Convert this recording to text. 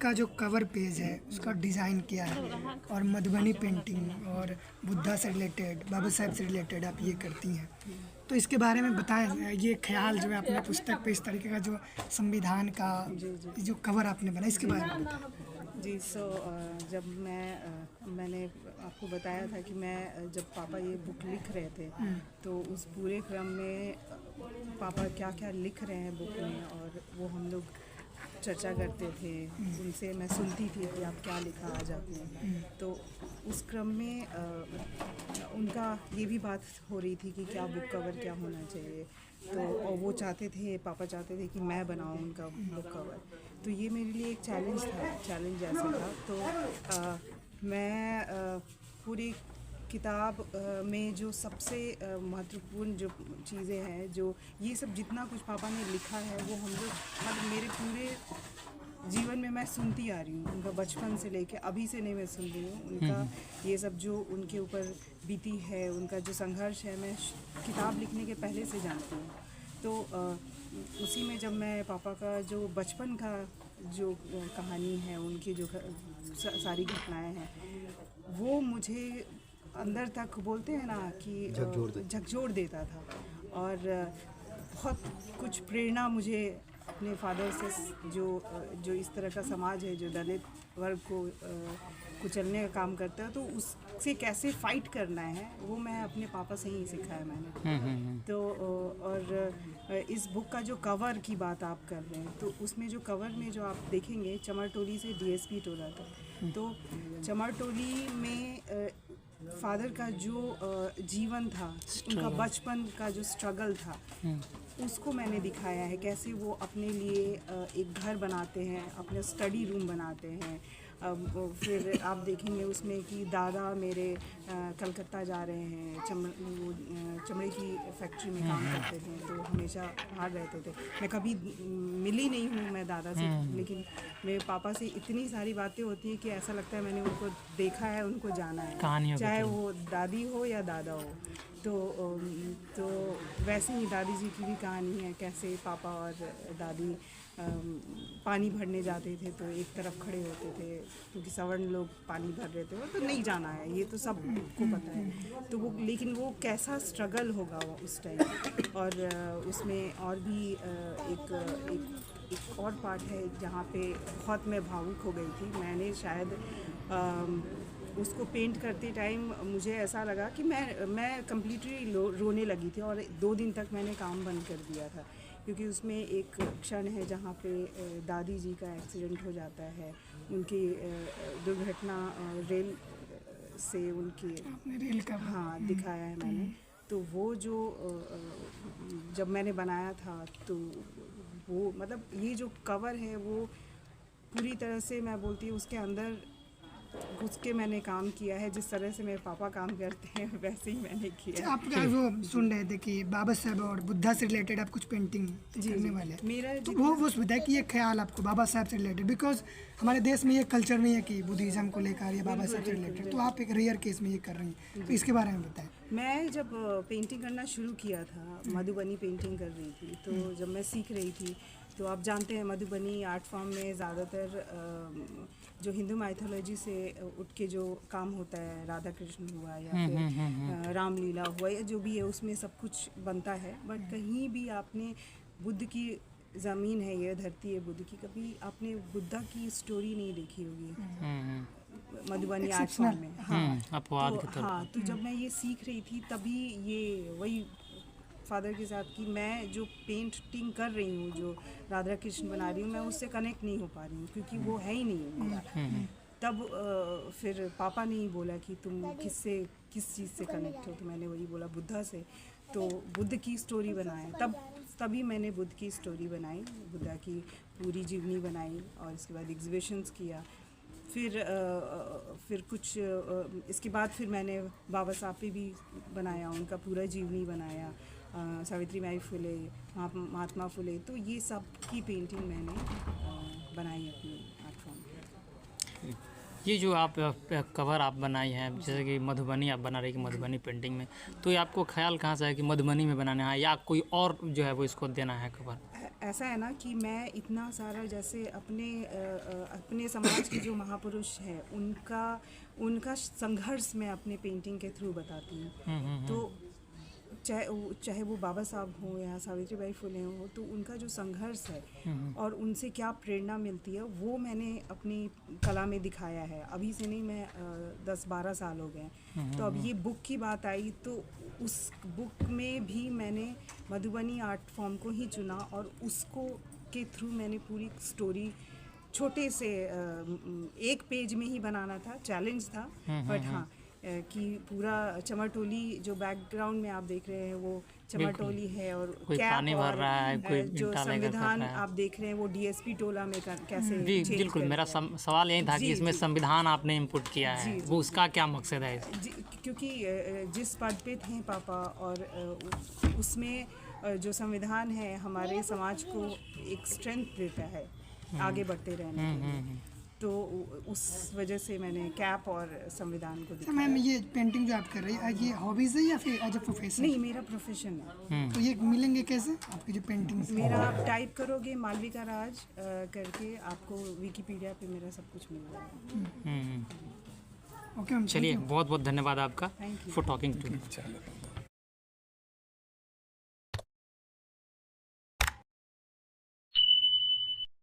का जो cover page है उसका डिज़ाइन किया है और मधुबनी पेंटिंग और बुद्धा से रिलेटेड, बाबा साहब से रिलेटेड आप ये करती हैं, तो इसके बारे में बताएं। ये ख्याल जो है अपने पुस्तक पे इस तरीके का जो संविधान का जो कवर आपने बनाया, इसके बारे में बताएं। जी जब मैंने आपको बताया था कि मैं जब पापा ये बुक लिख रहे थे तो उस पूरे क्रम में पापा क्या क्या लिख रहे हैं बुक में और वो हम लोग चर्चा करते थे, उनसे मैं सुनती थी कि आप क्या लिखा आज आपने। तो उस क्रम में उनका ये भी बात हो रही थी कि क्या बुक कवर क्या होना चाहिए। तो और वो चाहते थे, पापा चाहते थे कि मैं बनाऊं उनका बुक कवर। तो ये मेरे लिए एक चैलेंज जैसा था। तो मैं पूरी किताब में जो सबसे महत्वपूर्ण जो चीज़ें हैं, जो ये सब जितना कुछ पापा ने लिखा है वो हम लोग मतलब मेरे पूरे जीवन में मैं सुनती आ रही हूँ। उनका बचपन से लेके अभी से नहीं मैं सुन रही हूँ। उनका ये सब जो उनके ऊपर बीती है, उनका जो संघर्ष है, मैं किताब लिखने के पहले से जानती हूँ। तो उसी में जब मैं पापा का जो बचपन का जो कहानी है, उनकी जो सारी घटनाएं हैं, वो मुझे अंदर तक बोलते हैं ना कि झकझोर देता था। और बहुत कुछ प्रेरणा मुझे अपने फादर से जो इस तरह का समाज है जो दलित वर्ग को कुचलने का काम करता है, तो उससे कैसे फाइट करना है वो मैं अपने पापा से ही सीखा है मैंने। तो और इस बुक का जो कवर की बात आप कर रहे हैं, तो उसमें जो कवर में जो आप देखेंगे चमरटोली से डीएसपी टोला था। तो चमरटोली में फादर का जो जीवन था, उनका बचपन का जो स्ट्रगल था, उसको मैंने दिखाया है। कैसे वो अपने लिए एक घर बनाते हैं, अपना स्टडी रूम बनाते हैं। फिर आप देखेंगे उसमें कि दादा मेरे कलकत्ता जा रहे हैं, चमड़े की फैक्ट्री में काम करते थे, तो हमेशा बाहर रहते थे। मैं कभी मिली नहीं हूँ मैं दादा से, लेकिन मेरे पापा से इतनी सारी बातें होती हैं कि ऐसा लगता है मैंने उनको देखा है, उनको जाना है, चाहे वो दादी हो या दादा हो। तो वैसे ही दादी जी की भी कहानी है, कैसे पापा और दादी पानी भरने जाते थे तो एक तरफ खड़े होते थे क्योंकि सवर्ण लोग पानी भर रहे थे, तो नहीं जाना है, ये तो सबको पता है। तो वो लेकिन वो कैसा स्ट्रगल होगा वो उस टाइम। और उसमें और भी एक और पार्ट है जहाँ पे बहुत मैं भावुक हो गई थी। मैंने शायद उसको पेंट करते टाइम मुझे ऐसा लगा कि मैं कम्प्लीटली रोने लगी थी और 2 दिन तक मैंने काम बंद कर दिया था, क्योंकि उसमें एक क्षण है जहाँ पे दादी जी का एक्सीडेंट हो जाता है, उनकी दुर्घटना रेल से उनकी रेल का दिखाया है मैंने। तो वो जो जब मैंने बनाया था तो वो मतलब ये जो कवर है वो पूरी तरह से मैं बोलती हूँ उसके अंदर घुस के मैंने काम किया है। जिस तरह से मेरे पापा काम करते हैं वैसे ही मैंने किया। आप वो सुन रहे थे कि बाबा साहब और बुद्धा से रिलेटेड आप कुछ पेंटिंग करने वाले हैं, मेरा तो वो बताया कि ये ख्याल आपको बाबा साहब से रिलेटेड, बिकॉज हमारे देश में ये कल्चर नहीं है कि बुद्धिज़्म को लेकर या बाबा साहब से रिलेटेड, तो आप एक रेयर केस में ये कर रही हैं, तो इसके बारे में बताएं। मैं जब पेंटिंग करना शुरू किया था, मधुबनी पेंटिंग कर रही थी, तो जब मैं सीख रही थी, तो आप जानते हैं मधुबनी आर्ट फॉर्म में ज़्यादातर जो हिंदू माइथोलॉजी से उठ के जो काम होता है, राधा कृष्ण हुआ या फिर रामलीला हुआ या जो भी है, उसमें सब कुछ बनता है। बट कहीं भी आपने बुद्ध की ज़मीन है, ये धरती है बुद्ध की, कभी आपने बुद्धा की स्टोरी नहीं देखी होगी मधुबनी आर्ट फॉर्म में। तो जब मैं ये सीख रही थी तभी ये वही फादर के साथ कि मैं जो पेंटिंग कर रही हूँ, जो राधा कृष्ण बना रही हूँ, मैं उससे कनेक्ट नहीं हो पा रही हूँ क्योंकि वो है ही नहीं मेरा। तब फिर पापा ने ही बोला कि तुम किस चीज़ से कनेक्ट हो, तो मैंने वही बोला बुद्धा से। तो बुद्ध की स्टोरी बनाए, तभी मैंने बुद्ध की स्टोरी बनाई, बुद्धा की पूरी जीवनी बनाई और इसके बाद एग्जीबिशंस किया। फिर कुछ इसके बाद फिर मैंने बाबा साहब पे भी बनाया, उनका पूरा जीवनी बनाया, सावित्री बाई फुले, महात्मा फुले, तो ये सब की पेंटिंग मैंने बनाई अपनी आर्ट फॉर्म में। ये जो आप कवर आप बनाई हैं, जैसे कि मधुबनी आप बना रही कि मधुबनी पेंटिंग में, तो ये आपको ख्याल कहाँ से है कि मधुबनी में बनाना है या कोई और जो है वो इसको देना है कवर? ऐसा है ना कि मैं इतना सारा जैसे अपने समाज के जो महापुरुष हैं उनका संघर्ष मैं अपने पेंटिंग के थ्रू बताती हूँ। तो चाहे वो बाबा साहब हों या सावित्रीबाई फुले हों, तो उनका जो संघर्ष है और उनसे क्या प्रेरणा मिलती है वो मैंने अपनी कला में दिखाया है। अभी से नहीं, मैं 10-12 साल हो गए। तो अब ये बुक की बात आई तो उस बुक में भी मैंने मधुबनी आर्ट फॉर्म को ही चुना और उसको के थ्रू मैंने पूरी स्टोरी छोटे से एक पेज में ही बनाना था, चैलेंज था। बट हाँ कि पूरा चमरटोली जो बैकग्राउंड में आप देख रहे हैं वो चमरटोली है और कोई पानी भर रहा है, कोई जो ईंटा लेकर संविधान कर रहा है। आप देख रहे हैं वो डीएसपी टोला में कैसे जी change बिल्कुल, कर मेरा दिया है। सवाल यही था कि जी, इसमें जी। संविधान आपने इनपुट किया है, जी, वो उसका क्या मकसद है? क्योंकि जिस पद पे थे पापा और उसमें जो संविधान है हमारे समाज को एक स्ट्रेंथ देता है आगे बढ़ते रहने के लिए। तो उस वजह से मैंने कैप और संविधान को तो दिखाया। मैम ये पेंटिंग जो आप कर रही है ये हॉबीज़ है या फिर एज अ प्रोफेशन? नहीं, मेरा प्रोफेशन है। तो ये मिलेंगे कैसे आपकी जो पेंटिंग्स? मेरा आप टाइप करोगे मालविका राज करके आपको विकिपीडिया पे मेरा सब कुछ मिल जाएगा। ओके मैम, चलिए, बहुत बहुत धन्यवाद आपका Thank you. For talking to.